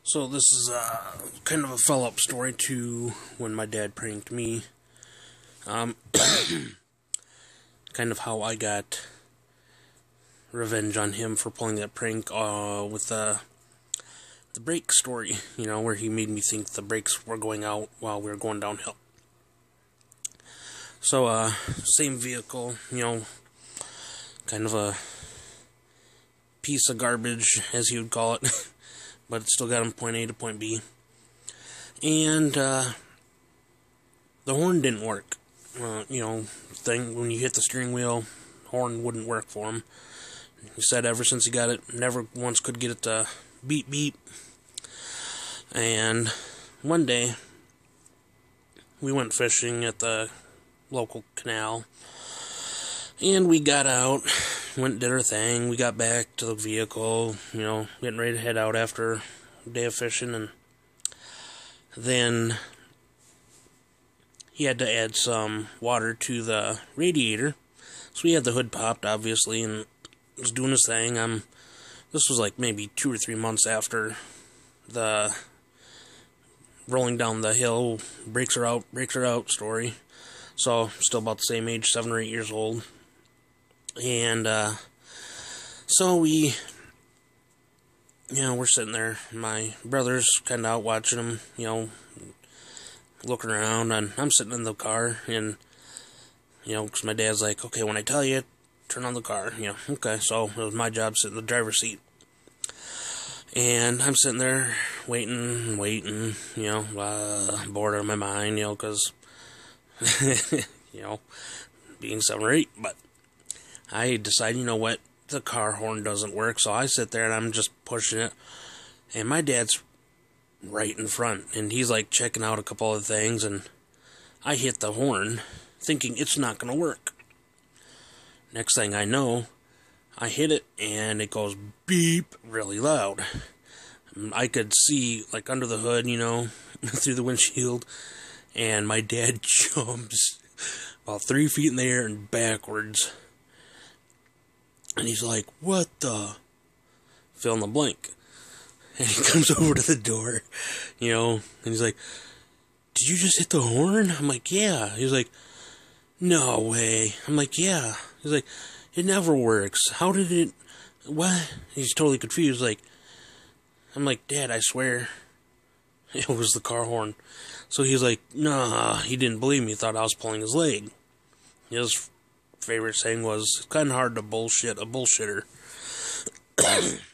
So this is kind of a follow-up story to when my dad pranked me. Kind of how I got revenge on him for pulling that prank with the brake story, where he made me think the brakes were going out while we were going downhill. So, same vehicle, kind of a piece of garbage, as you would call it, but it still got him point A to point B. And, the horn didn't work. When you hit the steering wheel, horn wouldn't work for him. He said ever since he got it, never once could get it to beep beep. And one day, we went fishing at the local canal, and we got out, went and did our thing. We got back to the vehicle, getting ready to head out after a day of fishing, and then he had to add some water to the radiator, so he had the hood popped, obviously, and was doing his thing. This was like maybe 2 or 3 months after the rolling down the hill, brakes are out story. So, still about the same age, 7 or 8 years old. And, so we're sitting there. My brother's kind of out watching him, looking around, and I'm sitting in the car, and, because my dad's like, okay, when I tell you, turn on the car, okay, so it was my job sitting in the driver's seat. And I'm sitting there, waiting, bored out of my mind, because, being 7 or 8, but I decide, what, the car horn doesn't work, so I sit there and I'm just pushing it, and my dad's right in front, and he's like checking out a couple of things, and I hit the horn, thinking it's not gonna work. Next thing I know, I hit it, and it goes beep really loud. I could see, like, under the hood, through the windshield, and my dad jumps about 3 feet in the air and backwards. And he's like, what the? Fill in the blank. And he comes over to the door, and he's like, did you just hit the horn? I'm like, yeah. He's like, no way. I'm like, yeah. He's like, it never works. How did it, what? He's totally confused, I'm like, Dad, I swear it was the car horn. So he's like, nah, he didn't believe me, he thought I was pulling his leg. His favorite saying was, it's kind of hard to bullshit a bullshitter.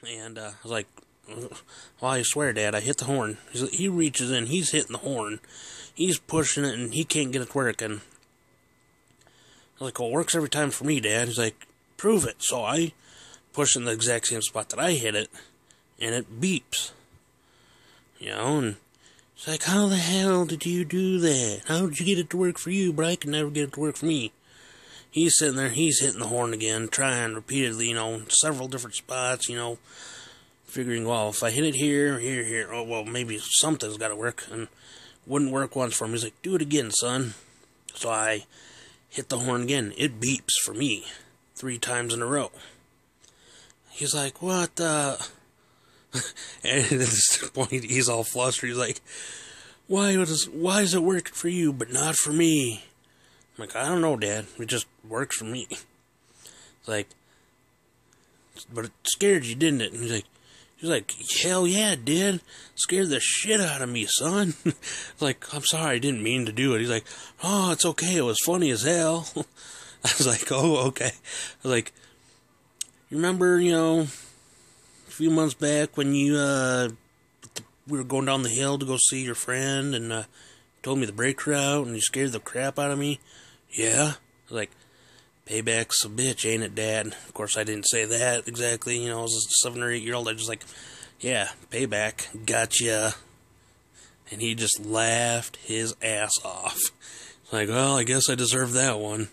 And I was like, well, I swear, Dad, I hit the horn. He reaches in, he's hitting the horn, he's pushing it, and he can't get it working. I was like, well, it works every time for me, Dad. He's like, prove it. So I push in the exact same spot that I hit it, and it beeps. And it's like, how the hell did you do that? How did you get it to work for you, but I can never get it to work for me? He's sitting there, he's hitting the horn again, trying repeatedly, several different spots, figuring, well, if I hit it here, oh, well, maybe something's got to work, and wouldn't work once for him. He's like, do it again, son. So I hit the horn again. It beeps for me 3 times in a row. He's like, what the? And at this point, he's all flustered. He's like, why is it working for you, but not for me? I'm like, I don't know, Dad. It just works for me. It's like, but it scared you, didn't it? And he's like, hell yeah, it did. Scared the shit out of me, son. It's like, I'm sorry, I didn't mean to do it. He's like, oh, it's okay. It was funny as hell. I was like, oh, okay. I was like, you remember, a few months back when we were going down the hill to go see your friend, and told me the brakes were out, and you scared the crap out of me? Yeah. I was like, payback's a bitch, ain't it, Dad? Of course, I didn't say that exactly, I was a 7 or 8 year old. I just like, yeah, payback, gotcha. And he just laughed his ass off. Like, well, I guess I deserved that one.